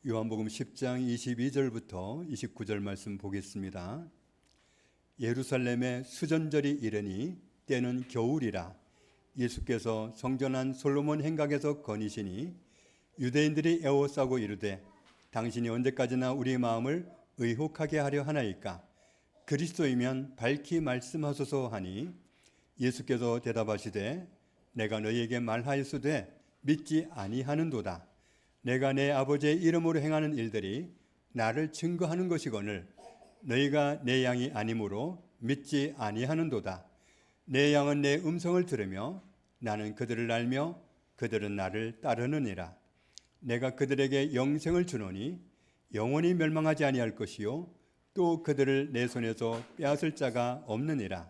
요한복음 10장 22절부터 29절 말씀 보겠습니다. 예루살렘에 수전절이 이르니 때는 겨울이라 예수께서 성전 안 솔로몬 행각에서 거니시니 유대인들이 애워싸고 이르되 당신이 언제까지나 우리 마음을 의혹하게 하려 하나이까 그리스도이면 밝히 말씀하소서 하니 예수께서 대답하시되 내가 너희에게 말하였으되 믿지 아니하는도다. 내가 내 아버지의 이름으로 행하는 일들이 나를 증거하는 것이거늘 너희가 내 양이 아니므로 믿지 아니하는도다. 내 양은 내 음성을 들으며 나는 그들을 알며 그들은 나를 따르느니라. 내가 그들에게 영생을 주노니 영원히 멸망하지 아니할 것이요 또 그들을 내 손에서 빼앗을 자가 없느니라.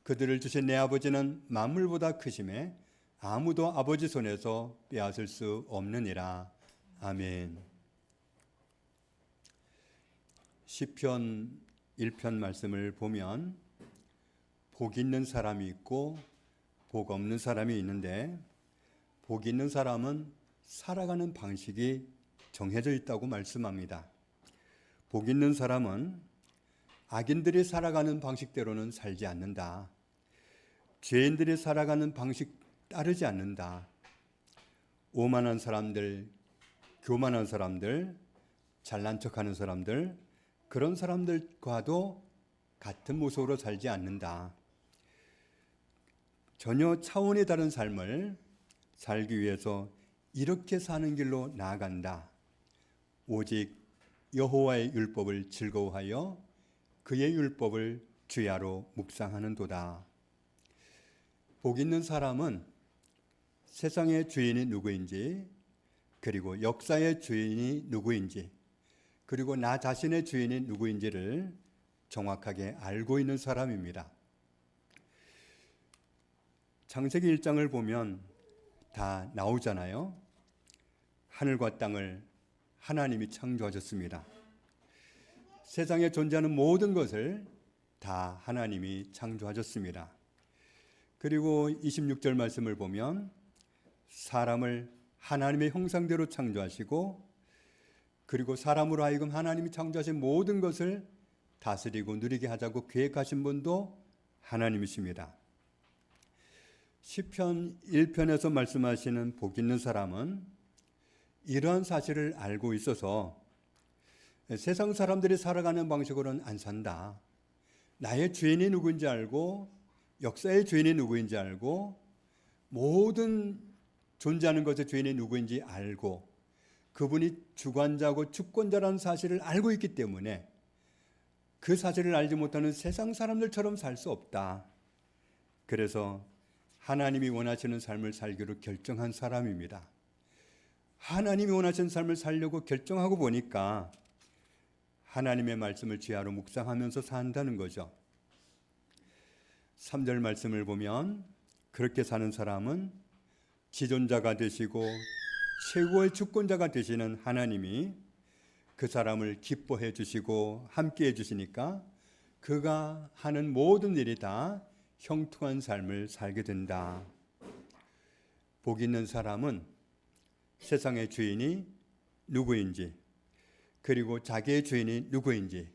그들을 주신 내 아버지는 만물보다 크심에 아무도 아버지 손에서 빼앗을 수 없느니라. 아멘. 시편 1편 말씀을 보면 복 있는 사람이 있고 복 없는 사람이 있는데 복 있는 사람은 살아가는 방식이 정해져 있다고 말씀합니다. 복 있는 사람은 악인들이 살아가는 방식대로는 살지 않는다. 죄인들이 살아가는 방식 따르지 않는다. 오만한 사람들, 교만한 사람들, 잘난 척하는 사람들, 그런 사람들과도 같은 모습으로 살지 않는다. 전혀 차원이 다른 삶을 살기 위해서 이렇게 사는 길로 나아간다. 오직 여호와의 율법을 즐거워하여 그의 율법을 주야로 묵상하는도다. 복 있는 사람은 세상의 주인이 누구인지, 그리고 역사의 주인이 누구인지, 그리고 나 자신의 주인이 누구인지를 정확하게 알고 있는 사람입니다. 창세기 1장을 보면 다 나오잖아요. 하늘과 땅을 하나님이 창조하셨습니다. 세상에 존재하는 모든 것을 다 하나님이 창조하셨습니다. 그리고 26절 말씀을 보면 사람을 하나님의 형상대로 창조하시고 그리고 사람으로 하여금 하나님이 창조하신 모든 것을 다스리고 누리게 하자고 계획하신 분도 하나님이십니다. 시편 1편에서 말씀하시는 복 있는 사람은 이러한 사실을 알고 있어서 세상 사람들이 살아가는 방식으로는 안 산다. 나의 주인이 누구인지 알고 역사의 주인이 누구인지 알고 모든 존재하는 것의 주인이 누구인지 알고 그분이 주관자고 주권자라는 사실을 알고 있기 때문에 그 사실을 알지 못하는 세상 사람들처럼 살 수 없다. 그래서 하나님이 원하시는 삶을 살기로 결정한 사람입니다. 하나님이 원하시는 삶을 살려고 결정하고 보니까 하나님의 말씀을 지하로 묵상하면서 산다는 거죠. 3절 말씀을 보면 그렇게 사는 사람은 지존자가 되시고 최고의 주권자가 되시는 하나님이 그 사람을 기뻐해 주시고 함께 해 주시니까 그가 하는 모든 일이 다 형통한 삶을 살게 된다. 복 있는 사람은 세상의 주인이 누구인지 그리고 자기의 주인이 누구인지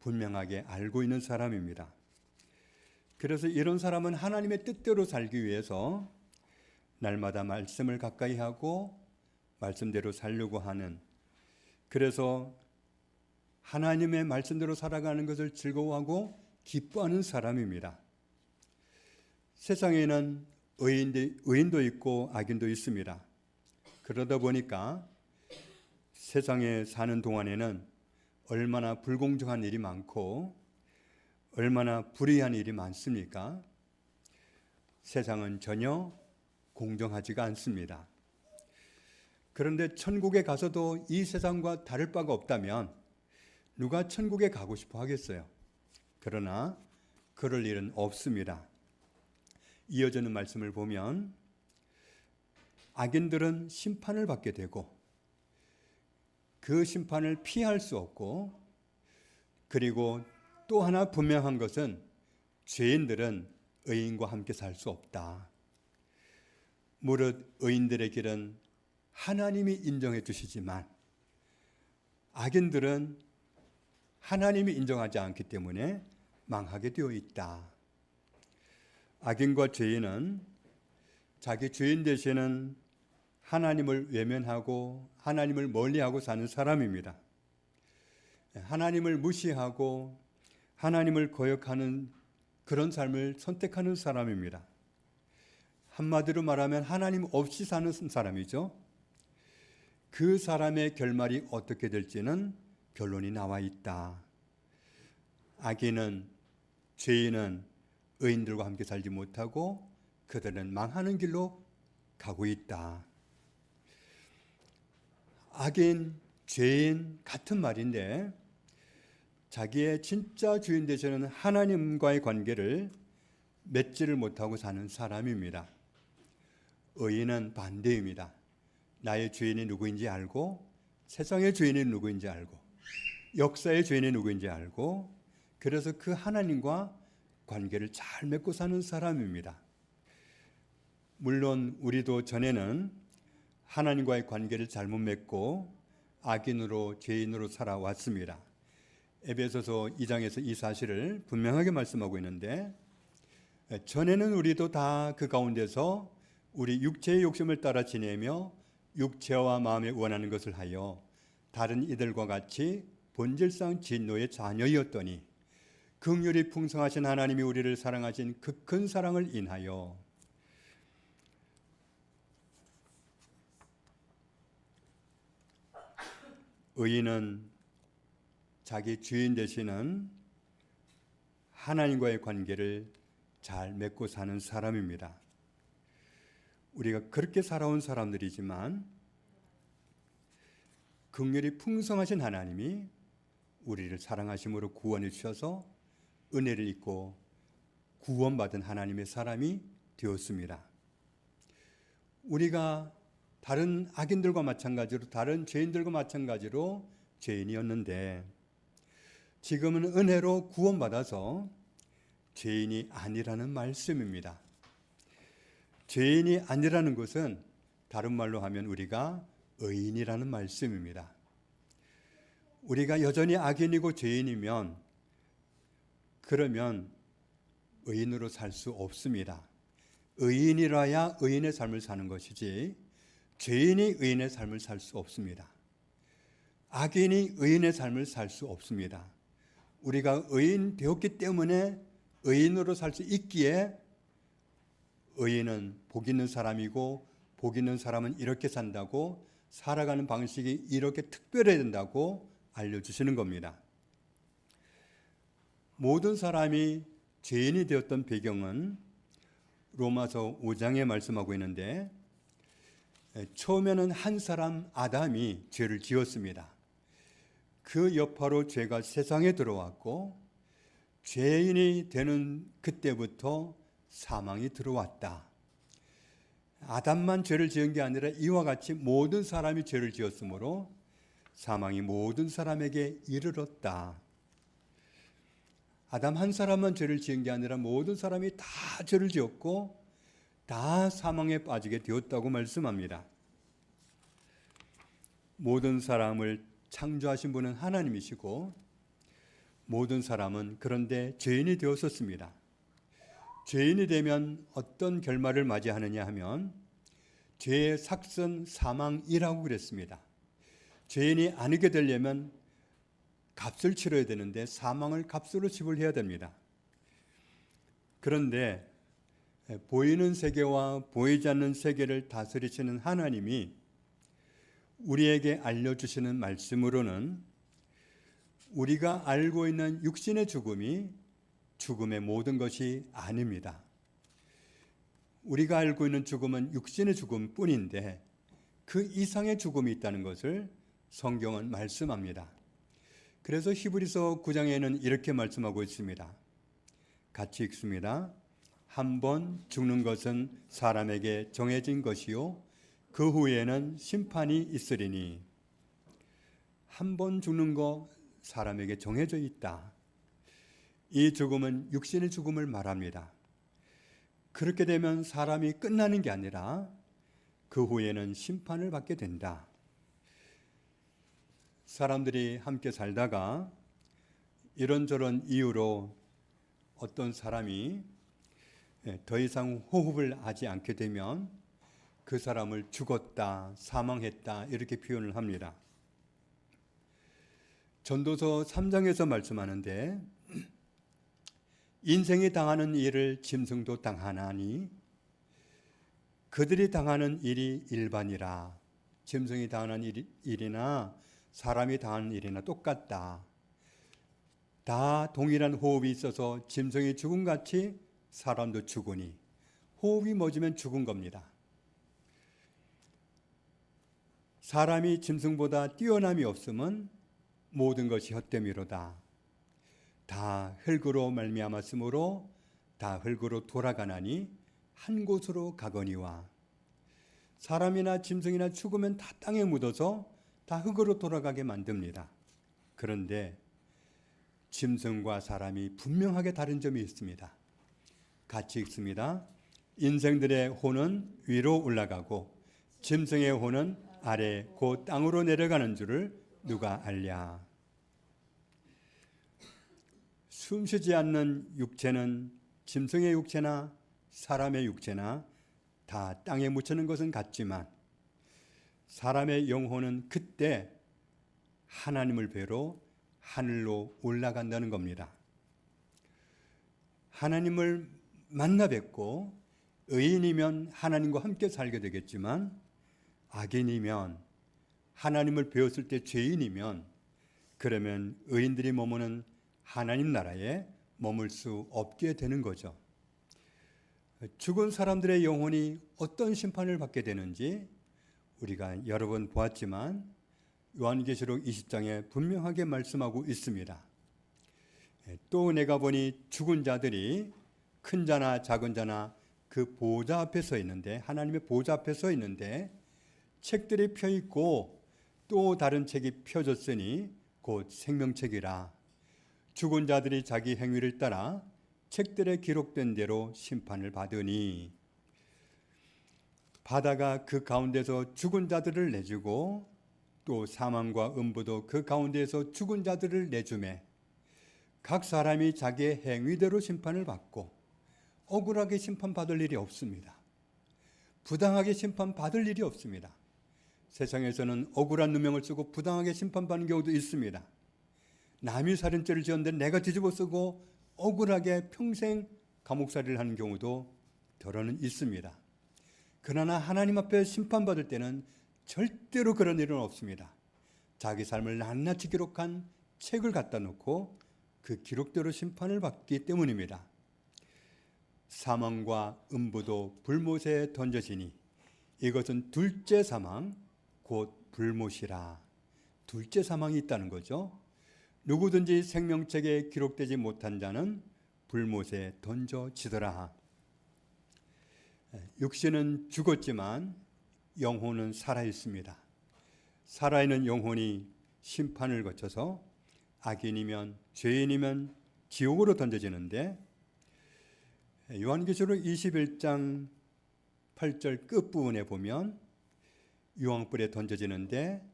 분명하게 알고 있는 사람입니다. 그래서 이런 사람은 하나님의 뜻대로 살기 위해서 날마다 말씀을 가까이 하고 말씀대로 살려고 하는, 그래서 하나님의 말씀대로 살아가는 것을 즐거워하고 기뻐하는 사람입니다. 세상에는 의인도 있고 악인도 있습니다. 그러다 보니까 세상에 사는 동안에는 얼마나 불공정한 일이 많고 얼마나 불의한 일이 많습니까? 세상은 전혀 공정하지가 않습니다. 그런데 천국에 가서도 이 세상과 다를 바가 없다면 누가 천국에 가고 싶어 하겠어요? 그러나 그럴 일은 없습니다. 이어지는 말씀을 보면 악인들은 심판을 받게 되고 그 심판을 피할 수 없고, 그리고 또 하나 분명한 것은 죄인들은 의인과 함께 살 수 없다. 무릇 의인들의 길은 하나님이 인정해 주시지만 악인들은 하나님이 인정하지 않기 때문에 망하게 되어 있다. 악인과 죄인은 자기 주인 되시는 하나님을 외면하고 하나님을 멀리하고 사는 사람입니다. 하나님을 무시하고 하나님을 거역하는 그런 삶을 선택하는 사람입니다. 한마디로 말하면 하나님 없이 사는 사람이죠. 그 사람의 결말이 어떻게 될지는 결론이 나와 있다. 악인은, 죄인은 의인들과 함께 살지 못하고 그들은 망하는 길로 가고 있다. 악인, 죄인 같은 말인데 자기의 진짜 주인 되시는 하나님과의 관계를 맺지를 못하고 사는 사람입니다. 의인은 반대입니다. 나의 주인이 누구인지 알고 세상의 주인이 누구인지 알고 역사의 주인이 누구인지 알고 그래서 그 하나님과 관계를 잘 맺고 사는 사람입니다. 물론 우리도 전에는 하나님과의 관계를 잘못 맺고 악인으로 죄인으로 살아왔습니다. 에베소서 2장에서 이 사실을 분명하게 말씀하고 있는데 전에는 우리도 다 그 가운데서 우리 육체의 욕심을 따라 지내며 육체와 마음에 원하는 것을 하여 다른 이들과 같이 본질상 진노의 자녀였더니 긍휼이 풍성하신 하나님이 우리를 사랑하신 그 큰 사랑을 인하여 의인은 자기 주인 되시는 하나님과의 관계를 잘 맺고 사는 사람입니다. 우리가 그렇게 살아온 사람들이지만 긍휼이 풍성하신 하나님이 우리를 사랑하심으로 구원해 주셔서 은혜를 입고 구원받은 하나님의 사람이 되었습니다. 우리가 다른 악인들과 마찬가지로 다른 죄인들과 마찬가지로 죄인이었는데 지금은 은혜로 구원받아서 죄인이 아니라는 말씀입니다. 죄인이 아니라는 것은 다른 말로 하면 우리가 의인이라는 말씀입니다. 우리가 여전히 악인이고 죄인이면 그러면 의인으로 살 수 없습니다. 의인이라야 의인의 삶을 사는 것이지 죄인이 의인의 삶을 살 수 없습니다. 악인이 의인의 삶을 살 수 없습니다. 우리가 의인 되었기 때문에 의인으로 살 수 있기에 의인은 복 있는 사람이고 복 있는 사람은 이렇게 산다고 살아가는 방식이 이렇게 특별해야 된다고 알려주시는 겁니다. 모든 사람이 죄인이 되었던 배경은 로마서 5장에 말씀하고 있는데 처음에는 한 사람 아담이 죄를 지었습니다. 그 여파로 죄가 세상에 들어왔고 죄인이 되는 그때부터 사망이 들어왔다. 아담만 죄를 지은 게 아니라 이와 같이 모든 사람이 죄를 지었으므로 사망이 모든 사람에게 이르렀다. 아담 한 사람만 죄를 지은 게 아니라 모든 사람이 다 죄를 지었고 다 사망에 빠지게 되었다고 말씀합니다. 모든 사람을 창조하신 분은 하나님이시고 모든 사람은 그런데 죄인이 되었었습니다. 죄인이 되면 어떤 결말을 맞이하느냐 하면 죄의 삭선 사망이라고 그랬습니다. 죄인이 아니게 되려면 값을 치러야 되는데 사망을 값으로 지불해야 됩니다. 그런데 보이는 세계와 보이지 않는 세계를 다스리시는 하나님이 우리에게 알려주시는 말씀으로는 우리가 알고 있는 육신의 죽음이 죽음의 모든 것이 아닙니다. 우리가 알고 있는 죽음은 육신의 죽음뿐인데 그 이상의 죽음이 있다는 것을 성경은 말씀합니다. 그래서 히브리서 9장에는 이렇게 말씀하고 있습니다. 같이 읽습니다. 한 번 죽는 것은 사람에게 정해진 것이요 그 후에는 심판이 있으리니. 한 번 죽는 거 사람에게 정해져 있다. 이 죽음은 육신의 죽음을 말합니다. 그렇게 되면 사람이 끝나는 게 아니라 그 후에는 심판을 받게 된다. 사람들이 함께 살다가 이런저런 이유로 어떤 사람이 더 이상 호흡을 하지 않게 되면 그 사람을 죽었다, 사망했다 이렇게 표현을 합니다. 전도서 3장에서 말씀하는데 인생이 당하는 일을 짐승도 당하나니 그들이 당하는 일이 일반이라. 짐승이 당하는 일이나 사람이 당하는 일이나 똑같다. 다 동일한 호흡이 있어서 짐승이 죽음같이 사람도 죽으니 호흡이 멎으면 죽은 겁니다. 사람이 짐승보다 뛰어남이 없음은 모든 것이 헛됨이로다. 다 흙으로 말미암았으므로 다 흙으로 돌아가나니 한 곳으로 가거니와. 사람이나 짐승이나 죽으면 다 땅에 묻어서 다 흙으로 돌아가게 만듭니다. 그런데 짐승과 사람이 분명하게 다른 점이 있습니다. 같이 읽습니다. 인생들의 혼은 위로 올라가고 짐승의 혼은 아래 곧 땅으로 내려가는 줄을 누가 알랴. 숨쉬지 않는 육체는 짐승의 육체나 사람의 육체나 다 땅에 묻히는 것은 같지만 사람의 영혼은 그때 하나님을 뵈러 하늘로 올라간다는 겁니다. 하나님을 만나 뵙고 의인이면 하나님과 함께 살게 되겠지만 악인이면 하나님을 배웠을 때 죄인이면 그러면 의인들이 머무는 하나님 나라에 머물 수 없게 되는 거죠. 죽은 사람들의 영혼이 어떤 심판을 받게 되는지 우리가 여러 번 보았지만 요한계시록 20장에 분명하게 말씀하고 있습니다. 또 내가 보니 죽은 자들이 큰 자나 작은 자나 그 보좌 앞에 서 있는데 하나님의 보좌 앞에 서 있는데 책들이 펴 있고 또 다른 책이 펴졌으니 곧 생명책이라. 죽은 자들이 자기 행위를 따라 책들에 기록된 대로 심판을 받으니 바다가 그 가운데서 죽은 자들을 내주고 또 사망과 음부도 그 가운데에서 죽은 자들을 내주매 각 사람이 자기의 행위대로 심판을 받고 억울하게 심판받을 일이 없습니다. 부당하게 심판받을 일이 없습니다. 세상에서는 억울한 누명을 쓰고 부당하게 심판받는 경우도 있습니다. 남이 살인죄를 지었는데 내가 뒤집어 쓰고 억울하게 평생 감옥살이를 하는 경우도 더러는 있습니다. 그러나 하나님 앞에 심판받을 때는 절대로 그런 일은 없습니다. 자기 삶을 낱낱이 기록한 책을 갖다 놓고 그 기록대로 심판을 받기 때문입니다. 사망과 음부도 불못에 던져지니 이것은 둘째 사망 곧 불못이라. 둘째 사망이 있다는 거죠. 누구든지 생명책에 기록되지 못한 자는 불못에 던져지더라. 육신은 죽었지만 영혼은 살아있습니다. 살아있는 영혼이 심판을 거쳐서 악인이면 죄인이면 지옥으로 던져지는데 요한계시록 21장 8절 끝부분에 보면 유황불에 던져지는데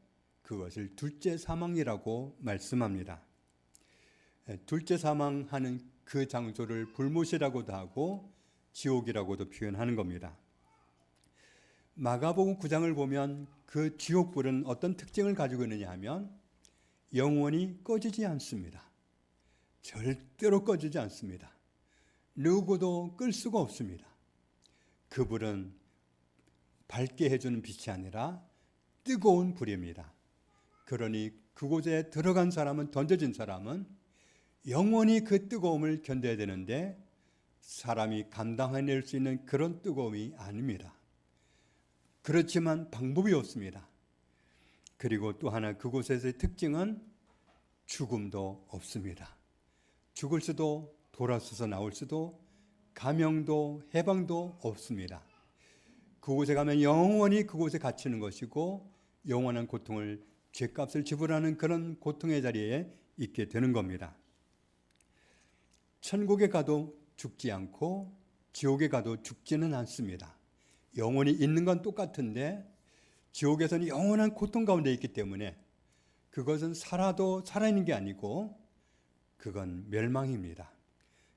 그것을 둘째 사망이라고 말씀합니다. 둘째 사망하는 그 장소를 불못이라고도 하고 지옥이라고도 표현하는 겁니다. 마가복음 9장을 보면 그 지옥불은 어떤 특징을 가지고 있느냐 하면 영원히 꺼지지 않습니다. 절대로 꺼지지 않습니다. 누구도 끌 수가 없습니다. 그 불은 밝게 해주는 빛이 아니라 뜨거운 불입니다. 그러니 그곳에 들어간 사람은, 던져진 사람은 영원히 그 뜨거움을 견뎌야 되는데 사람이 감당해낼 수 있는 그런 뜨거움이 아닙니다. 그렇지만 방법이 없습니다. 그리고 또 하나 그곳에서의 특징은 죽음도 없습니다. 죽을 수도 돌아서서 나올 수도 감형도 해방도 없습니다. 그곳에 가면 영원히 그곳에 갇히는 것이고 영원한 고통을, 죄값을 지불하는 그런 고통의 자리에 있게 되는 겁니다. 천국에 가도 죽지 않고 지옥에 가도 죽지는 않습니다. 영원히 있는 건 똑같은데 지옥에서는 영원한 고통 가운데 있기 때문에 그것은 살아도 살아있는 게 아니고 그건 멸망입니다.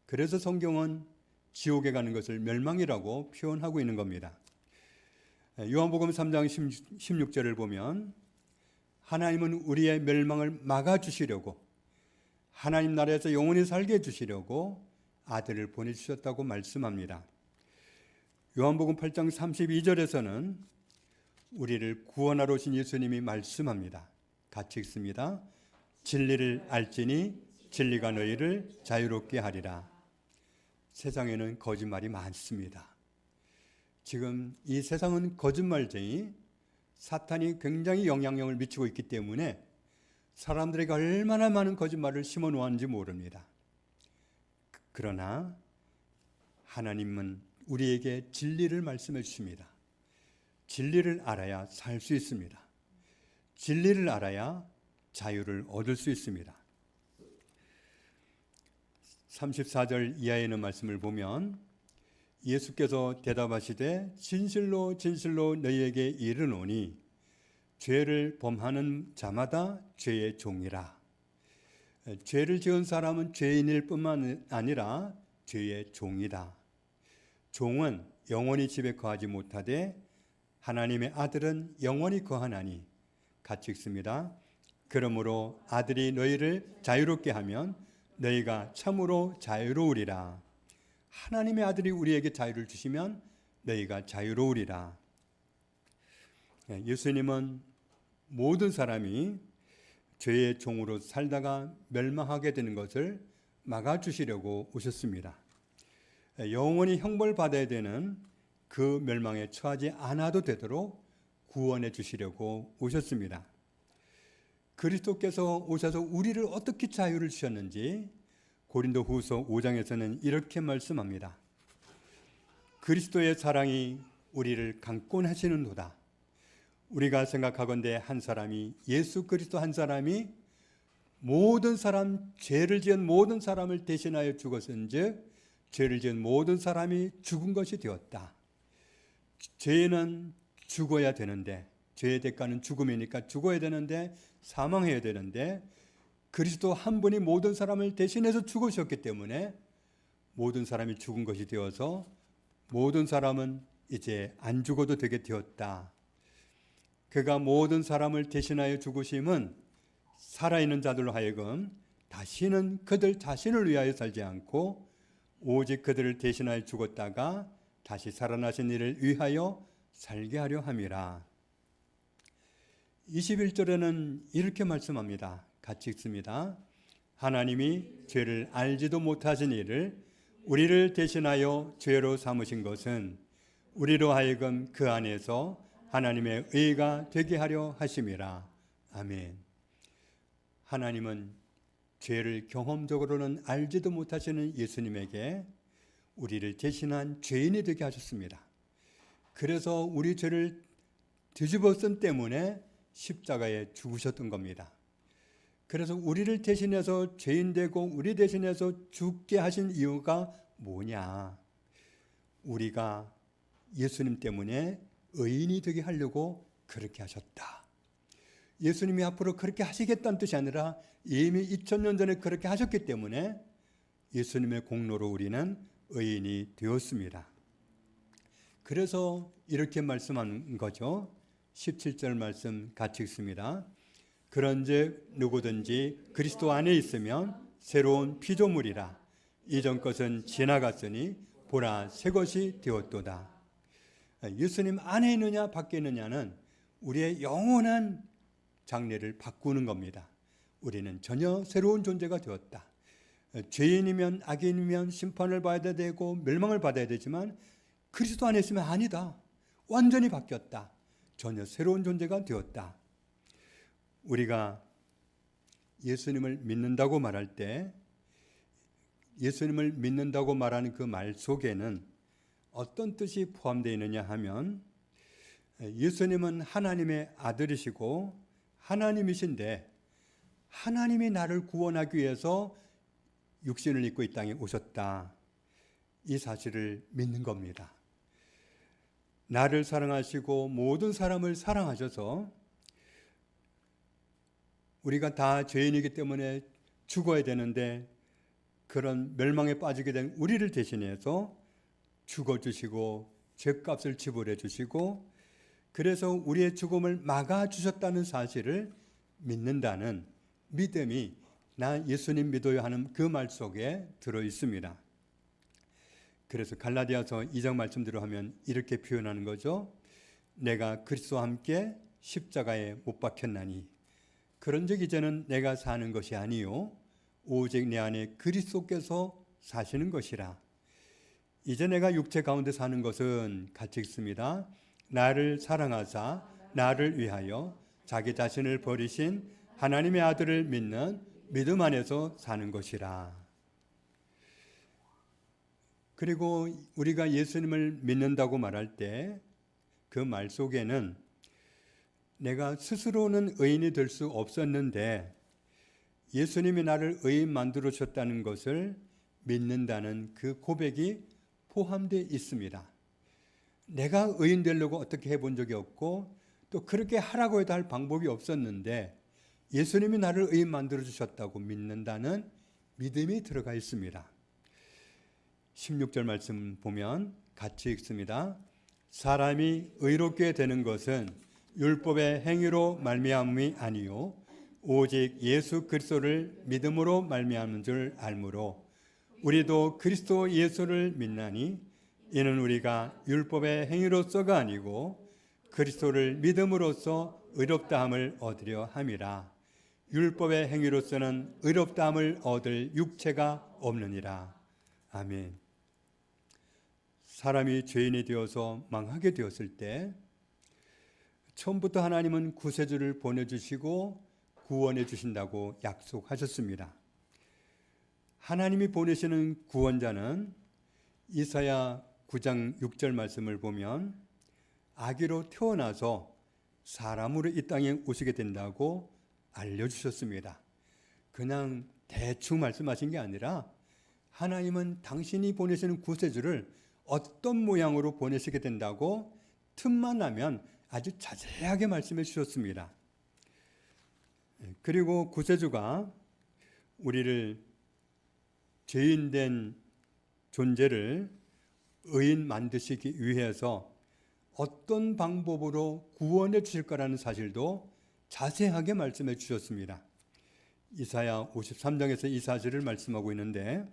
그래서 성경은 지옥에 가는 것을 멸망이라고 표현하고 있는 겁니다. 요한복음 3장 16절을 보면 하나님은 우리의 멸망을 막아주시려고 하나님 나라에서 영원히 살게 해주시려고 아들을 보내주셨다고 말씀합니다. 요한복음 8장 32절에서는 우리를 구원하러 오신 예수님이 말씀합니다. 같이 읽습니다. 진리를 알지니 진리가 너희를 자유롭게 하리라. 세상에는 거짓말이 많습니다. 지금 이 세상은 거짓말쟁이 사탄이 굉장히 영향력을 미치고 있기 때문에 사람들에게 얼마나 많은 거짓말을 심어 놓았는지 모릅니다. 그러나 하나님은 우리에게 진리를 말씀해 주십니다. 진리를 알아야 살 수 있습니다. 진리를 알아야 자유를 얻을 수 있습니다. 34절 이하에 있는 말씀을 보면 예수께서 대답하시되 진실로 진실로 너희에게 이르노니 죄를 범하는 자마다 죄의 종이라. 죄를 지은 사람은 죄인일 뿐만 아니라 죄의 종이다. 종은 영원히 집에 거하지 못하되 하나님의 아들은 영원히 거하나니. 같이 읽습니다. 그러므로 아들이 너희를 자유롭게 하면 너희가 참으로 자유로우리라. 하나님의 아들이 우리에게 자유를 주시면 너희가 자유로우리라. 예수님은 모든 사람이 죄의 종으로 살다가 멸망하게 되는 것을 막아주시려고 오셨습니다. 영원히 형벌받아야 되는 그 멸망에 처하지 않아도 되도록 구원해 주시려고 오셨습니다. 그리스도께서 오셔서 우리를 어떻게 자유를 주셨는지 고린도후서 5장에서는 이렇게 말씀합니다. 그리스도의 사랑이 우리를 강권하시는도다. 우리가 생각하건대 한 사람이 예수 그리스도 한 사람이 모든 사람 죄를 지은 모든 사람을 대신하여 죽었은즉 죄를 지은 모든 사람이 죽은 것이 되었다. 죄는 죽어야 되는데 죄의 대가는 죽음이니까 죽어야 되는데 사망해야 되는데 그리스도 한 분이 모든 사람을 대신해서 죽으셨기 때문에 모든 사람이 죽은 것이 되어서 모든 사람은 이제 안 죽어도 되게 되었다. 그가 모든 사람을 대신하여 죽으심은 살아있는 자들로 하여금 다시는 그들 자신을 위하여 살지 않고 오직 그들을 대신하여 죽었다가 다시 살아나신 이를 위하여 살게 하려 함이라. 21절에는 이렇게 말씀합니다. 같이 읽습니다. 하나님이 죄를 알지도 못하신 이를 우리를 대신하여 죄로 삼으신 것은 우리로 하여금 그 안에서 하나님의 의가 되게 하려 하심이라. 아멘. 하나님은 죄를 경험적으로는 알지도 못하시는 예수님에게 우리를 대신한 죄인이 되게 하셨습니다. 그래서 우리 죄를 뒤집어 쓴 때문에 십자가에 죽으셨던 겁니다. 그래서 우리를 대신해서 죄인 되고 우리 대신해서 죽게 하신 이유가 뭐냐? 우리가 예수님 때문에 의인이 되게 하려고 그렇게 하셨다. 예수님이 앞으로 그렇게 하시겠다는 뜻이 아니라 이미 2000년 전에 그렇게 하셨기 때문에 예수님의 공로로 우리는 의인이 되었습니다. 그래서 이렇게 말씀한 거죠. 17절 말씀 같이 읽습니다. 그런즉 누구든지 그리스도 안에 있으면 새로운 피조물이라. 이전 것은 지나갔으니 보라 새 것이 되었도다. 예수님 안에 있느냐 밖에 있느냐는 우리의 영원한 장래를 바꾸는 겁니다. 우리는 전혀 새로운 존재가 되었다. 죄인이면 악인이면 심판을 받아야 되고 멸망을 받아야 되지만 그리스도 안에 있으면 아니다. 완전히 바뀌었다. 전혀 새로운 존재가 되었다. 우리가 예수님을 믿는다고 말할 때 예수님을 믿는다고 말하는 그 말 속에는 어떤 뜻이 포함되어 있느냐 하면 예수님은 하나님의 아들이시고 하나님이신데 하나님이 나를 구원하기 위해서 육신을 입고 이 땅에 오셨다. 이 사실을 믿는 겁니다. 나를 사랑하시고 모든 사람을 사랑하셔서 우리가 다 죄인이기 때문에 죽어야 되는데 그런 멸망에 빠지게 된 우리를 대신해서 죽어주시고 죄값을 지불해 주시고 그래서 우리의 죽음을 막아주셨다는 사실을 믿는다는 믿음이 나 예수님 믿어요 하는 그 말 속에 들어 있습니다. 그래서 갈라디아서 2장 말씀대로 하면 이렇게 표현하는 거죠. 내가 그리스도와 함께 십자가에 못 박혔나니 그런즉 이제는 내가 사는 것이 아니요 오직 내 안에 그리스도께서 사시는 것이라. 이제 내가 육체 가운데 사는 것은 같이 읽습니다. 나를 사랑하사 나를 위하여 자기 자신을 버리신 하나님의 아들을 믿는 믿음 안에서 사는 것이라. 그리고 우리가 예수님을 믿는다고 말할 때 그 말 속에는 내가 스스로는 의인이 될 수 없었는데 예수님이 나를 의인 만들어 주셨다는 것을 믿는다는 그 고백이 포함되어 있습니다. 내가 의인 되려고 어떻게 해본 적이 없고 또 그렇게 하라고 해도 할 방법이 없었는데 예수님이 나를 의인 만들어 주셨다고 믿는다는 믿음이 들어가 있습니다. 16절 말씀 보면 같이 읽습니다. 사람이 의롭게 되는 것은 율법의 행위로 말미암음이 아니요 오직 예수 그리스도를 믿음으로 말미암는 줄 알므로 우리도 그리스도 예수를 믿나니 이는 우리가 율법의 행위로서가 아니고 그리스도를 믿음으로써 의롭다함을 얻으려 함이라. 율법의 행위로서는 의롭다함을 얻을 육체가 없느니라. 아멘. 사람이 죄인이 되어서 망하게 되었을 때 처음부터 하나님은 구세주를 보내주시고 구원해 주신다고 약속하셨습니다. 하나님이 보내시는 구원자는 이사야 9장 6절 말씀을 보면 아기로 태어나서 사람으로 이 땅에 오시게 된다고 알려주셨습니다. 그냥 대충 말씀하신 게 아니라 하나님은 당신이 보내시는 구세주를 어떤 모양으로 보내시게 된다고 틈만 나면 아주 자세하게 말씀해 주셨습니다. 그리고 구세주가 우리를 죄인된 존재를 의인 만드시기 위해서 어떤 방법으로 구원해 주실 거라는 사실도 자세하게 말씀해 주셨습니다. 이사야 53장에서 이 사실을 말씀하고 있는데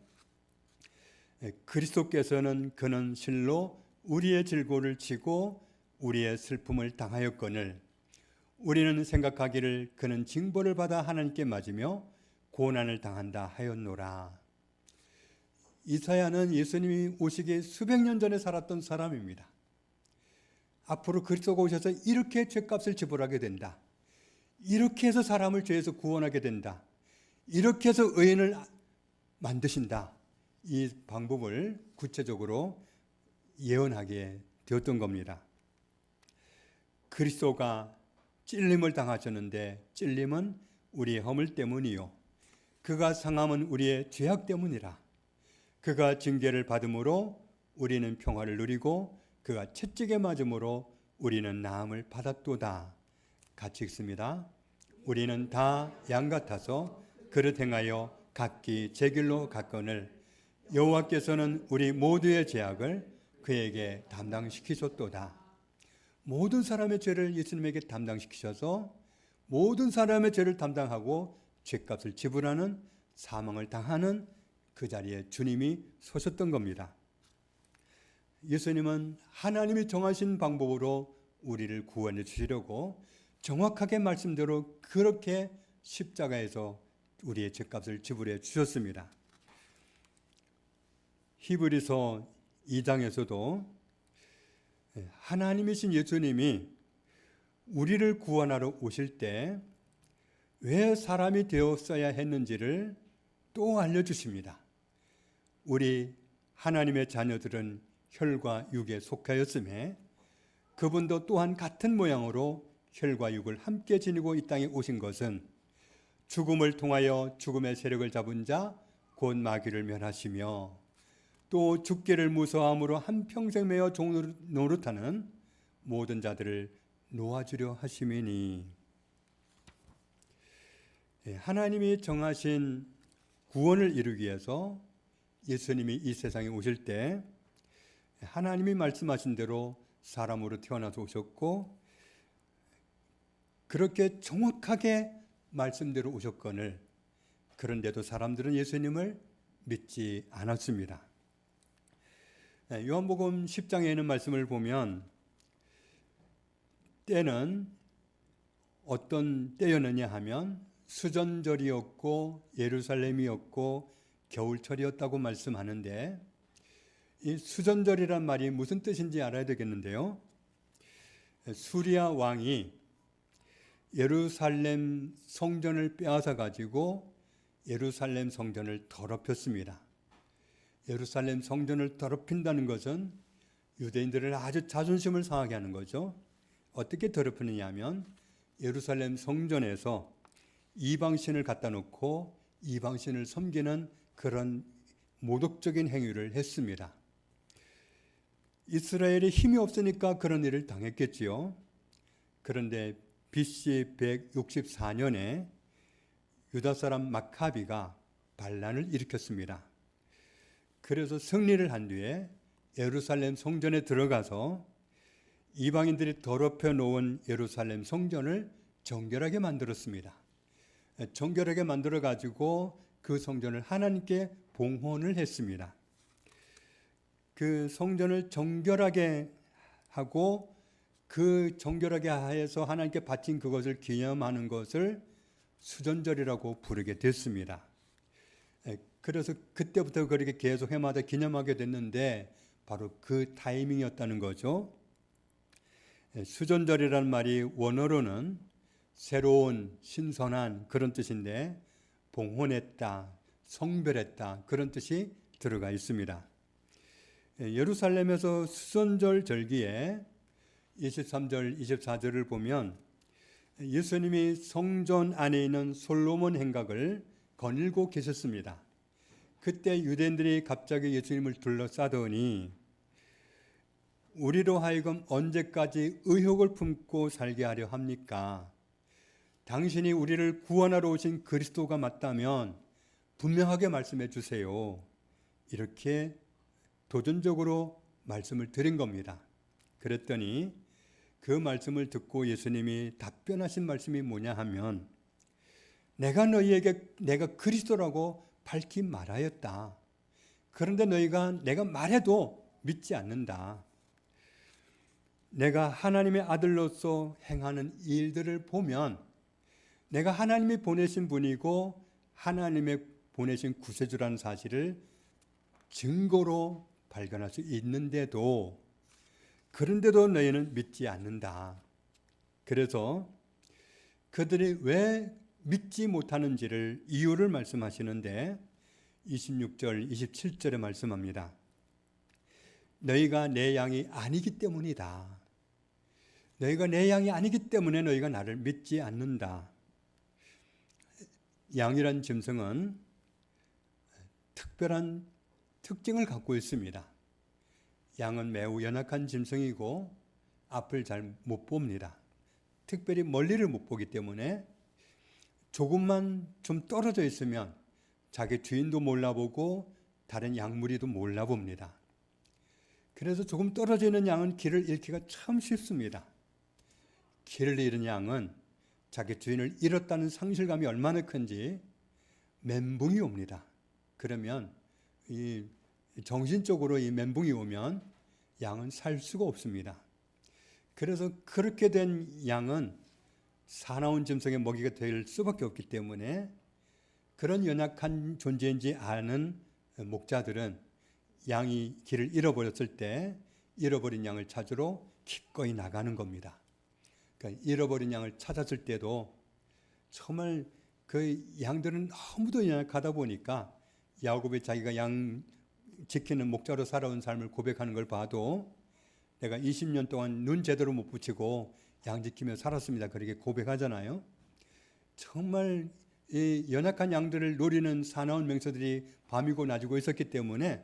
그리스도께서는 그는 실로 우리의 질고를 지고 우리의 슬픔을 당하였거늘 우리는 생각하기를 그는 징벌을 받아 하나님께 맞으며 고난을 당한다 하였노라. 이사야는 예수님이 오시기 수백 년 전에 살았던 사람입니다. 앞으로 그리스도가 오셔서 이렇게 죄값을 지불하게 된다. 이렇게 해서 사람을 죄에서 구원하게 된다. 이렇게 해서 의인을 만드신다. 이 방법을 구체적으로 예언하게 되었던 겁니다. 그리스도가 찔림을 당하셨는데 찔림은 우리의 허물 때문이요 그가 상함은 우리의 죄악 때문이라. 그가 징계를 받음으로 우리는 평화를 누리고 그가 채찍에 맞음으로 우리는 나음을 받았도다. 같이 읽습니다. 우리는 다 양 같아서 그릇 행하여 각기 제 길로 갔거늘 여호와께서는 우리 모두의 죄악을 그에게 담당시키셨도다. 모든 사람의 죄를 예수님에게 담당시키셔서 모든 사람의 죄를 담당하고 죄값을 지불하는 사망을 당하는 그 자리에 주님이 서셨던 겁니다. 예수님은 하나님이 정하신 방법으로 우리를 구원해 주시려고 정확하게 말씀대로 그렇게 십자가에서 우리의 죄값을 지불해 주셨습니다. 히브리서 2장에서도 하나님이신 예수님이 우리를 구원하러 오실 때 왜 사람이 되었어야 했는지를 또 알려주십니다. 우리 하나님의 자녀들은 혈과 육에 속하였음에 그분도 또한 같은 모양으로 혈과 육을 함께 지니고 이 땅에 오신 것은 죽음을 통하여 죽음의 세력을 잡은 자 곧 마귀를 멸하시며 또 죽기를 무서워함으로 한평생 매어 종 노릇하는 모든 자들을 놓아주려 하심이니. 하나님이 정하신 구원을 이루기 위해서 예수님이 이 세상에 오실 때 하나님이 말씀하신 대로 사람으로 태어나서 오셨고, 그렇게 정확하게 말씀대로 오셨거늘 그런데도 사람들은 예수님을 믿지 않았습니다. 요한복음 10장에 있는 말씀을 보면 때는 어떤 때였느냐 하면 수전절이었고 예루살렘이었고 겨울철이었다고 말씀하는데, 이 수전절이란 말이 무슨 뜻인지 알아야 되겠는데요. 수리아 왕이 예루살렘 성전을 빼앗아 가지고 예루살렘 성전을 더럽혔습니다. 예루살렘 성전을 더럽힌다는 것은 유대인들을 아주 자존심을 상하게 하는 거죠. 어떻게 더럽히느냐 하면 예루살렘 성전에서 이방신을 갖다 놓고 이방신을 섬기는 그런 모독적인 행위를 했습니다. 이스라엘이 힘이 없으니까 그런 일을 당했겠지요. 그런데 BC 164년에 유다 사람 마카비가 반란을 일으켰습니다. 그래서 승리를 한 뒤에 예루살렘 성전에 들어가서 이방인들이 더럽혀 놓은 예루살렘 성전을 정결하게 만들었습니다. 정결하게 만들어 가지고 그 성전을 하나님께 봉헌을 했습니다. 그 성전을 정결하게 하고 그 정결하게 해서 하나님께 바친 그것을 기념하는 것을 수전절이라고 부르게 됐습니다. 그래서 그때부터 그렇게 계속 해마다 기념하게 됐는데 바로 그 타이밍이었다는 거죠. 수전절이라는 말이 원어로는 새로운 신선한 그런 뜻인데 봉헌했다, 성별했다 그런 뜻이 들어가 있습니다. 예루살렘에서 수전절 절기에 23절, 24절을 보면 예수님이 성전 안에 있는 솔로몬 행각을 거닐고 계셨습니다. 그때 유대인들이 갑자기 예수님을 둘러싸더니 우리로 하여금 언제까지 의혹을 품고 살게 하려 합니까? 당신이 우리를 구원하러 오신 그리스도가 맞다면 분명하게 말씀해 주세요. 이렇게 도전적으로 말씀을 드린 겁니다. 그랬더니 그 말씀을 듣고 예수님이 답변하신 말씀이 뭐냐 하면 내가 너희에게 내가 그리스도라고 밝히 말하였다. 그런데 너희가 내가 말해도 믿지 않는다. 내가 하나님의 아들로서 행하는 일들을 보면 내가 하나님이 보내신 분이고 하나님의 보내신 구세주라는 사실을 증거로 발견할 수 있는데도 그런데도 너희는 믿지 않는다. 그래서 그들이 왜 믿지 못하는지를 이유를 말씀하시는데 26절, 27절에 말씀합니다. 너희가 내 양이 아니기 때문이다. 너희가 내 양이 아니기 때문에 너희가 나를 믿지 않는다. 양이란 짐승은 특별한 특징을 갖고 있습니다. 양은 매우 연약한 짐승이고 앞을 잘 못 봅니다. 특별히 멀리를 못 보기 때문에 조금만 좀 떨어져 있으면 자기 주인도 몰라보고 다른 양무리도 몰라봅니다. 그래서 조금 떨어져 있는 양은 길을 잃기가 참 쉽습니다. 길을 잃은 양은 자기 주인을 잃었다는 상실감이 얼마나 큰지 멘붕이 옵니다. 그러면 이 정신적으로 이 멘붕이 오면 양은 살 수가 없습니다. 그래서 그렇게 된 양은 사나운 짐승의 먹이가 될 수밖에 없기 때문에 그런 연약한 존재인지 아는 목자들은 양이 길을 잃어버렸을 때 잃어버린 양을 찾으러 기꺼이 나가는 겁니다. 그러니까 잃어버린 양을 찾았을 때도 정말 그 양들은 너무도 연약하다 보니까 야곱이 자기가 양 지키는 목자로 살아온 삶을 고백하는 걸 봐도 내가 20년 동안 눈 제대로 못 붙이고 양 지키며 살았습니다. 그렇게 고백하잖아요. 정말 이 연약한 양들을 노리는 사나운 맹수들이 밤이고 낮이고 있었기 때문에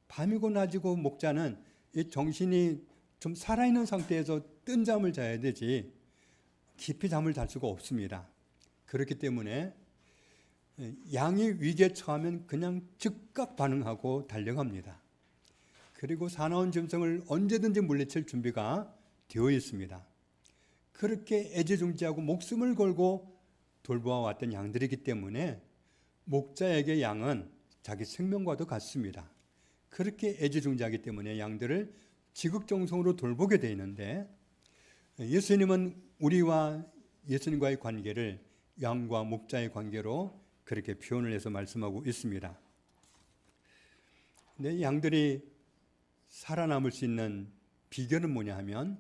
밤이고 낮이고 목자는 이 정신이 좀 살아있는 상태에서 뜬 잠을 자야 되지 깊이 잠을 잘 수가 없습니다. 그렇기 때문에 양이 위기에 처하면 그냥 즉각 반응하고 달려갑니다. 그리고 사나운 짐승을 언제든지 물리칠 준비가 되어 있습니다. 그렇게 애지중지하고 목숨을 걸고 돌보아왔던 양들이기 때문에 목자에게 양은 자기 생명과도 같습니다. 그렇게 애지중지하기 때문에 양들을 지극정성으로 돌보게 되어 있는데, 예수님은 우리와 예수님과의 관계를 양과 목자의 관계로 그렇게 표현을 해서 말씀하고 있습니다. 근데 양들이 살아남을 수 있는 비결은 뭐냐 하면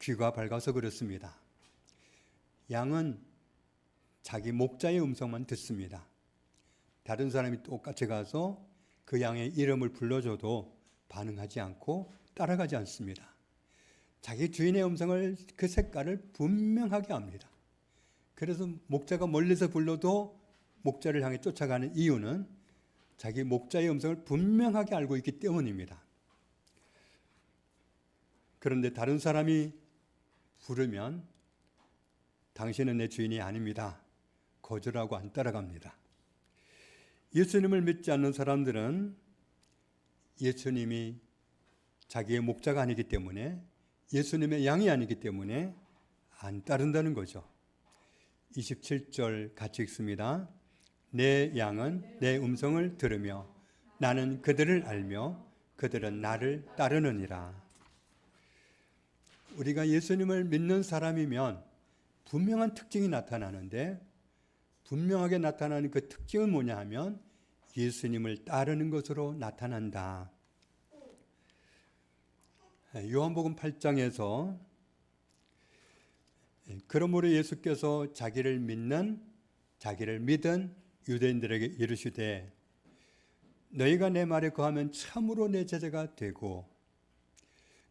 귀가 밝아서 그렇습니다. 양은 자기 목자의 음성만 듣습니다. 다른 사람이 똑같이 가서 그 양의 이름을 불러줘도 반응하지 않고 따라가지 않습니다. 자기 주인의 음성을, 그 색깔을 분명하게 압니다. 그래서 목자가 멀리서 불러도 목자를 향해 쫓아가는 이유는 자기 목자의 음성을 분명하게 알고 있기 때문입니다. 그런데 다른 사람이 부르면 당신은 내 주인이 아닙니다. 거절하고 안 따라갑니다. 예수님을 믿지 않는 사람들은 예수님이 자기의 목자가 아니기 때문에, 예수님의 양이 아니기 때문에 안 따른다는 거죠. 27절 같이 읽습니다. 내 양은 내 음성을 들으며 나는 그들을 알며 그들은 나를 따르느니라. 우리가 예수님을 믿는 사람이면 분명한 특징이 나타나는데, 분명하게 나타나는 그 특징은 뭐냐 하면 예수님을 따르는 것으로 나타난다. 요한복음 8장에서 그러므로 예수께서 자기를 믿은 유대인들에게 이르시되 너희가 내 말에 거하면 참으로 내 제자가 되고,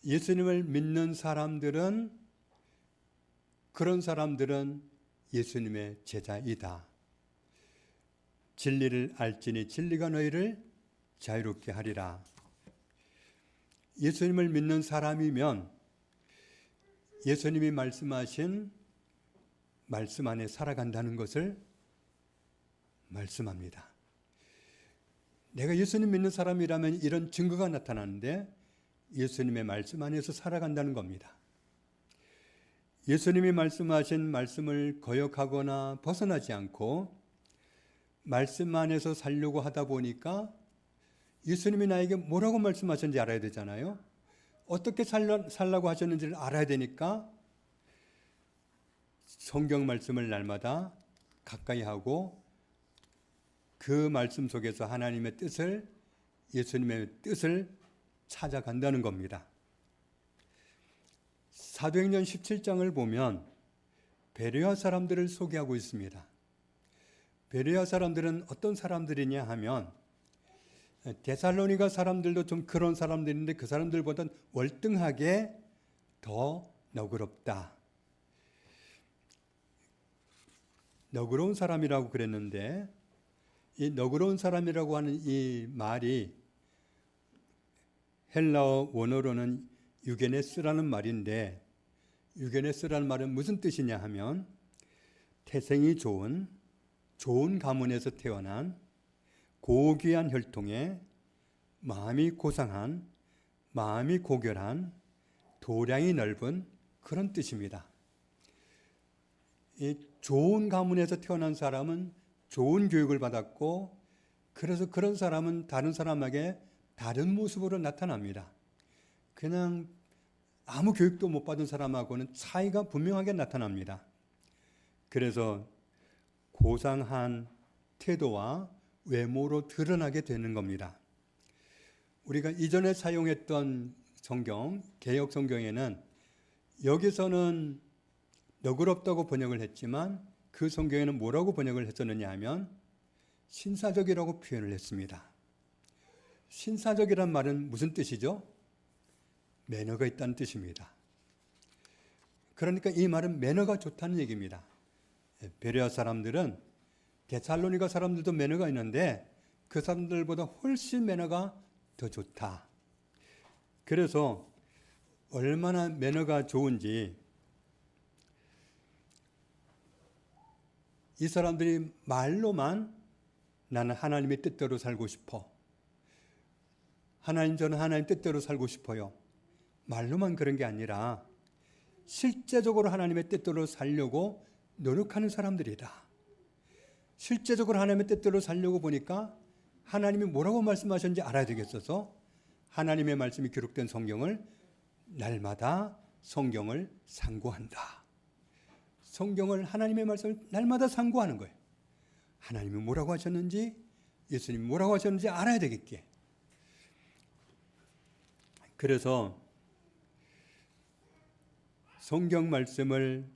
예수님을 믿는 사람들은, 그런 사람들은 예수님의 제자이다. 진리를 알지니 진리가 너희를 자유롭게 하리라. 예수님을 믿는 사람이면 예수님이 말씀하신 말씀 안에 살아간다는 것을 말씀합니다. 내가 예수님 믿는 사람이라면 이런 증거가 나타나는데 예수님의 말씀 안에서 살아간다는 겁니다. 예수님이 말씀하신 말씀을 거역하거나 벗어나지 않고 말씀 안에서 살려고 하다 보니까 예수님이 나에게 뭐라고 말씀하셨는지 알아야 되잖아요. 어떻게 살라고 하셨는지를 알아야 되니까 성경 말씀을 날마다 가까이 하고 그 말씀 속에서 하나님의 뜻을, 예수님의 뜻을 찾아간다는 겁니다. 사도행전 17장을 보면 베레아 사람들을 소개하고 있습니다. 베레아 사람들은 어떤 사람들이냐 하면, 데살로니가 사람들도 좀 그런 사람들인데 그 사람들보다 월등하게 더 너그럽다. 너그러운 사람이라고 그랬는데, 이 너그러운 사람이라고 하는 이 말이 헬라어 원어로는 유게네스라는 말인데, 유게네스라는 말은 무슨 뜻이냐 하면 태생이 좋은 가문에서 태어난 고귀한 혈통에 마음이 고상한, 마음이 고결한, 도량이 넓은 그런 뜻입니다. 이 좋은 가문에서 태어난 사람은 좋은 교육을 받았고, 그래서 그런 사람은 다른 사람에게 다른 모습으로 나타납니다. 그냥 아무 교육도 못 받은 사람하고는 차이가 분명하게 나타납니다. 그래서 고상한 태도와 외모로 드러나게 되는 겁니다. 우리가 이전에 사용했던 성경, 개역 성경에는 여기서는 너그럽다고 번역을 했지만 그 성경에는 뭐라고 번역을 했었느냐 하면 신사적이라고 표현을 했습니다. 신사적이란 말은 무슨 뜻이죠? 매너가 있다는 뜻입니다. 그러니까 이 말은 매너가 좋다는 얘기입니다. 베레아 사람들은, 데살로니가 사람들도 매너가 있는데 그 사람들보다 훨씬 매너가 더 좋다. 그래서 얼마나 매너가 좋은지 이 사람들이 말로만 나는 하나님의 뜻대로 살고 싶어. 하나님, 저는 하나님 뜻대로 살고 싶어요. 말로만 그런 게 아니라 실제적으로 하나님의 뜻대로 살려고 노력하는 사람들이다. 실제적으로 하나님의 뜻대로 살려고 보니까 하나님이 뭐라고 말씀하셨는지 알아야 되겠어서 하나님의 말씀이 기록된 성경을 날마다 성경을 상고한다. 성경을, 하나님의 말씀을 날마다 상고하는 거예요. 하나님이 뭐라고 하셨는지, 예수님이 뭐라고 하셨는지 알아야 되겠기에. 그래서 성경 말씀을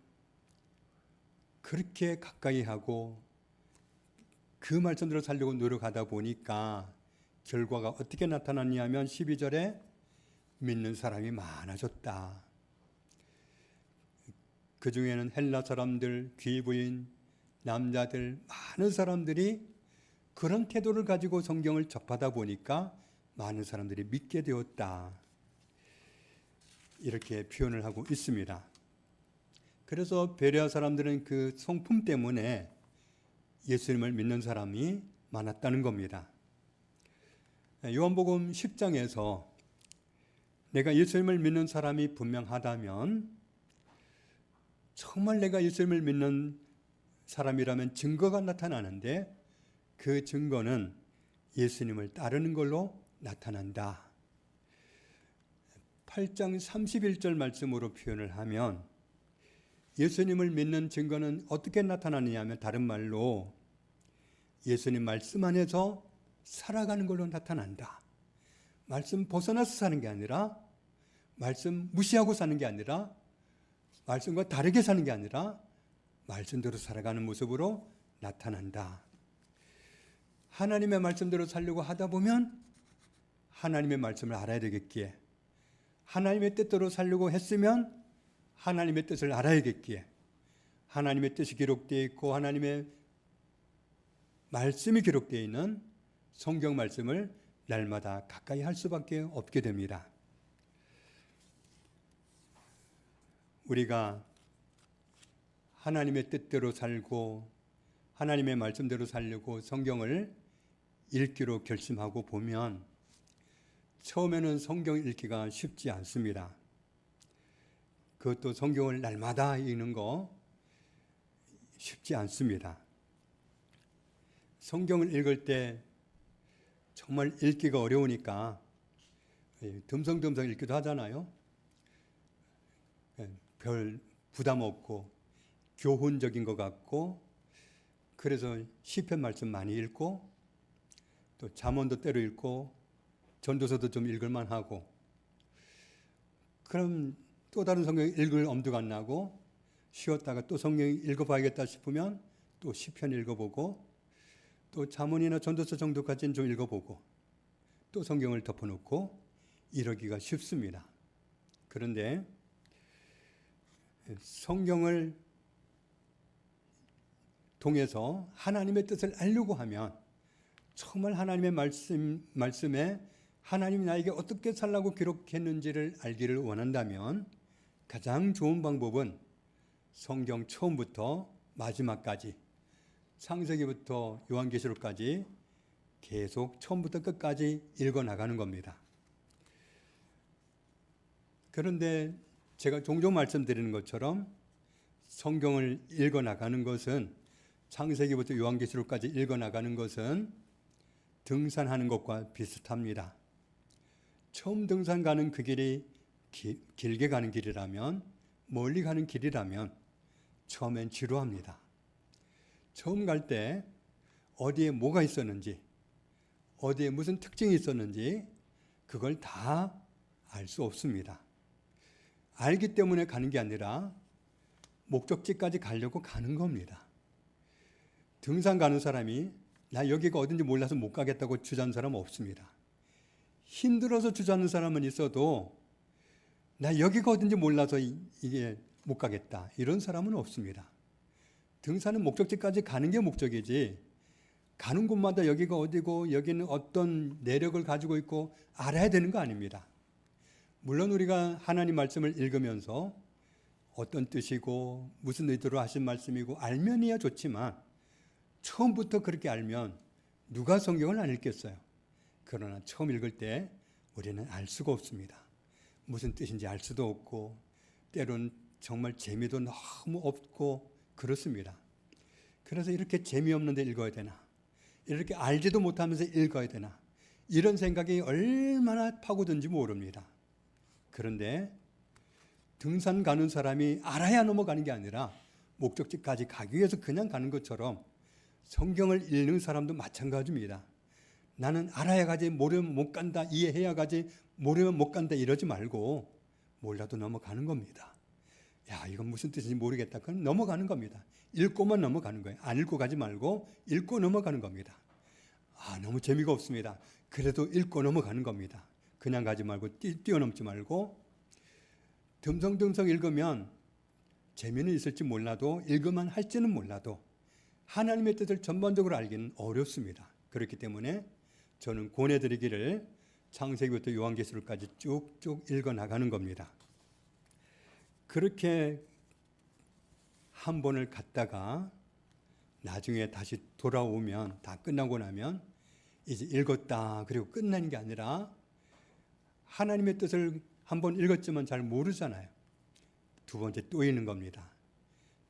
그렇게 가까이 하고 그 말씀대로 살려고 노력하다 보니까 결과가 어떻게 나타났냐면 12절에 믿는 사람이 많아졌다. 그 중에는 헬라 사람들, 귀부인, 남자들, 많은 사람들이 그런 태도를 가지고 성경을 접하다 보니까 많은 사람들이 믿게 되었다. 이렇게 표현을 하고 있습니다. 그래서 베레아 사람들은 그 성품 때문에 예수님을 믿는 사람이 많았다는 겁니다. 요한복음 10장에서 내가 예수님을 믿는 사람이 분명하다면, 정말 내가 예수님을 믿는 사람이라면 증거가 나타나는데 그 증거는 예수님을 따르는 걸로 나타난다. 8장 31절 말씀으로 표현을 하면 예수님을 믿는 증거는 어떻게 나타나느냐 하면 다른 말로 예수님 말씀 안에서 살아가는 걸로 나타난다. 말씀 벗어나서 사는 게 아니라, 말씀 무시하고 사는 게 아니라, 말씀과 다르게 사는 게 아니라 말씀대로 살아가는 모습으로 나타난다. 하나님의 말씀대로 살려고 하다 보면 하나님의 말씀을 알아야 되겠기에, 하나님의 뜻대로 살려고 했으면 하나님의 뜻을 알아야겠기에, 하나님의 뜻이 기록되어 있고 하나님의 말씀이 기록되어 있는 성경 말씀을 날마다 가까이 할 수밖에 없게 됩니다. 우리가 하나님의 뜻대로 살고 하나님의 말씀대로 살려고 성경을 읽기로 결심하고 보면 처음에는 성경 읽기가 쉽지 않습니다. 그것도 성경을 날마다 읽는 거 쉽지 않습니다. 성경을 읽을 때 정말 읽기가 어려우니까 듬성듬성 읽기도 하잖아요. 별 부담 없고 교훈적인 것 같고, 그래서 시편 말씀 많이 읽고 또 잠언도 때로 읽고 전도서도 좀 읽을만 하고, 그럼 또 다른 성경 읽을 엄두가 안 나고 쉬었다가 또 성경 읽어봐야겠다 싶으면 또 시편 읽어보고 또 잠언이나 전도서 정도까지는 좀 읽어보고 또 성경을 덮어놓고 이러기가 쉽습니다. 그런데 성경을 통해서 하나님의 뜻을 알려고 하면 정말 하나님의 말씀에 하나님이 나에게 어떻게 살라고 기록했는지를 알기를 원한다면 가장 좋은 방법은 성경 처음부터 마지막까지, 창세기부터 요한계시록까지 계속 처음부터 끝까지 읽어나가는 겁니다. 그런데 제가 종종 말씀드리는 것처럼 성경을 읽어나가는 것은, 창세기부터 요한계시록까지 읽어나가는 것은 등산하는 것과 비슷합니다. 처음 등산 가는 그 길이 길게 가는 길이라면, 멀리 가는 길이라면 처음엔 지루합니다. 처음 갈 때 어디에 뭐가 있었는지, 어디에 무슨 특징이 있었는지 그걸 다 알 수 없습니다. 알기 때문에 가는 게 아니라 목적지까지 가려고 가는 겁니다. 등산 가는 사람이 나 여기가 어딘지 몰라서 못 가겠다고 주저하는 사람은 없습니다. 힘들어서 주저하는 사람은 있어도 나 여기가 어딘지 몰라서 이게 못 가겠다, 이런 사람은 없습니다. 등산은 목적지까지 가는 게 목적이지, 가는 곳마다 여기가 어디고 여기는 어떤 내력을 가지고 있고 알아야 되는 거 아닙니다. 물론 우리가 하나님 말씀을 읽으면서 어떤 뜻이고 무슨 의도로 하신 말씀이고 알면이야 좋지만 처음부터 그렇게 알면 누가 성경을 안 읽겠어요? 그러나 처음 읽을 때 우리는 알 수가 없습니다. 무슨 뜻인지 알 수도 없고 때로는 정말 재미도 너무 없고 그렇습니다. 그래서 이렇게 재미없는데 읽어야 되나? 이렇게 알지도 못하면서 읽어야 되나? 이런 생각이 얼마나 파고든지 모릅니다. 그런데 등산 가는 사람이 알아야 넘어가는 게 아니라 목적지까지 가기 위해서 그냥 가는 것처럼 성경을 읽는 사람도 마찬가지입니다. 나는 알아야 가지, 모르면 못 간다, 이해해야 가지, 모르면 못 간다 이러지 말고 몰라도 넘어가는 겁니다. 야, 이건 무슨 뜻인지 모르겠다. 그럼 넘어가는 겁니다. 읽고만 넘어가는 거예요. 안 읽고 가지 말고 읽고 넘어가는 겁니다. 아, 너무 재미가 없습니다. 그래도 읽고 넘어가는 겁니다. 그냥 가지 말고 뛰어넘지 말고 듬성듬성 읽으면 재미는 있을지 몰라도 읽으면 할지는 몰라도 하나님의 뜻을 전반적으로 알기는 어렵습니다. 그렇기 때문에 저는 권해드리기를 창세기부터 요한계시록까지 쭉쭉 읽어나가는 겁니다. 그렇게 한 번을 갔다가 나중에 다시 돌아오면 다 끝나고 나면 이제 읽었다 그리고 끝나는 게 아니라 하나님의 뜻을 한 번 읽었지만 잘 모르잖아요. 두 번째 또 읽는 겁니다.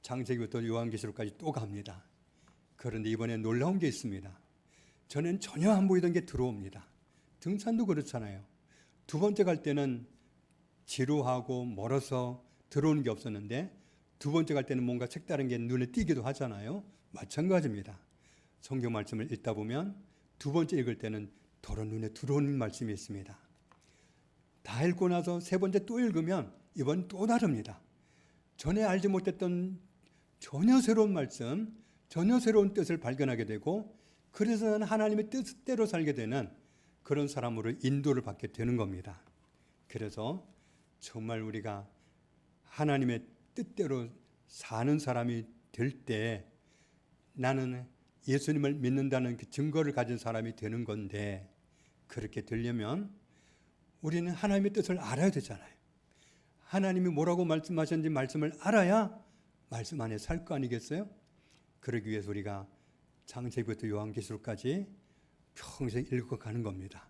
창세기부터 요한계시록까지 또 갑니다. 그런데 이번에 놀라운 게 있습니다. 전엔 전혀 안 보이던 게 들어옵니다. 등산도 그렇잖아요. 두 번째 갈 때는 지루하고 멀어서 들어오는 게 없었는데 두 번째 갈 때는 뭔가 색다른 게 눈에 띄기도 하잖아요. 마찬가지입니다. 성경 말씀을 읽다 보면 두 번째 읽을 때는 더러 눈에 들어오는 말씀이 있습니다. 다 읽고 나서 세 번째 또 읽으면 이번 또 다릅니다. 전에 알지 못했던 전혀 새로운 말씀, 전혀 새로운 뜻을 발견하게 되고 그래서 하나님의 뜻대로 살게 되는 그런 사람으로 인도를 받게 되는 겁니다. 그래서 정말 우리가 하나님의 뜻대로 사는 사람이 될 때 나는 예수님을 믿는다는 그 증거를 가진 사람이 되는 건데 그렇게 되려면 우리는 하나님의 뜻을 알아야 되잖아요. 하나님이 뭐라고 말씀하셨는지 말씀을 알아야 말씀 안에 살 거 아니겠어요? 그러기 위해서 우리가 창세기부터 요한계시록까지 평생 읽어가는 겁니다.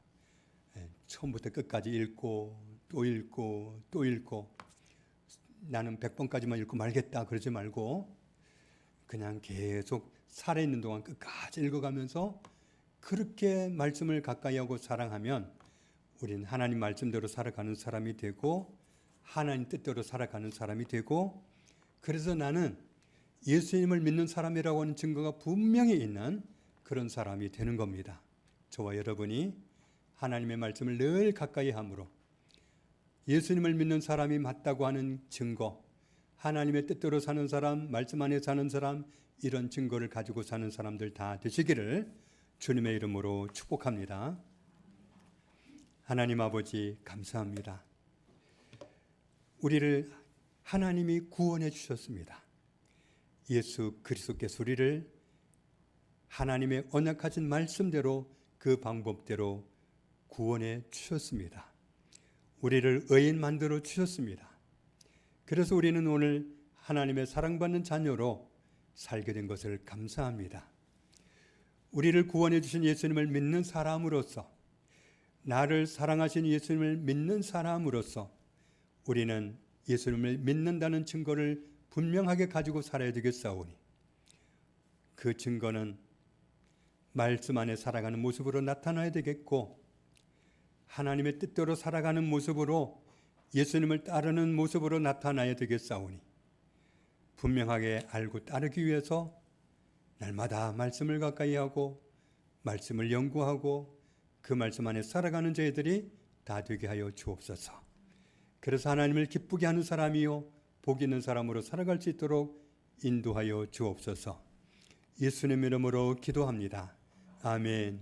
처음부터 끝까지 읽고 또 읽고 또 읽고 나는 100번까지만 읽고 말겠다 그러지 말고 그냥 계속 살아있는 동안 끝까지 읽어가면서 그렇게 말씀을 가까이 하고 사랑하면 우리는 하나님 말씀대로 살아가는 사람이 되고 하나님 뜻대로 살아가는 사람이 되고 그래서 나는 예수님을 믿는 사람이라고 하는 증거가 분명히 있는 그런 사람이 되는 겁니다. 저와 여러분이 하나님의 말씀을 늘 가까이 함으로 예수님을 믿는 사람이 맞다고 하는 증거, 하나님의 뜻대로 사는 사람, 말씀 안에 사는 사람, 이런 증거를 가지고 사는 사람들 다 되시기를 주님의 이름으로 축복합니다. 하나님 아버지 감사합니다. 우리를 하나님이 구원해 주셨습니다. 예수 그리스도께서 우리를 하나님의 언약하신 말씀대로 그 방법대로 구원해 주셨습니다. 우리를 의인 만들어 주셨습니다. 그래서 우리는 오늘 하나님의 사랑받는 자녀로 살게 된 것을 감사합니다. 우리를 구원해 주신 예수님을 믿는 사람으로서 나를 사랑하신 예수님을 믿는 사람으로서 우리는 예수님을 믿는다는 증거를 분명하게 가지고 살아야 되겠사오니 그 증거는 말씀 안에 살아가는 모습으로 나타나야 되겠고 하나님의 뜻대로 살아가는 모습으로 예수님을 따르는 모습으로 나타나야 되겠사오니 분명하게 알고 따르기 위해서 날마다 말씀을 가까이 하고 말씀을 연구하고 그 말씀 안에 살아가는 저희들이 다 되게 하여 주옵소서. 그래서 하나님을 기쁘게 하는 사람이요 복 있는 사람으로 살아갈 수 있도록 인도하여 주옵소서. 예수님 이름으로 기도합니다. 아멘.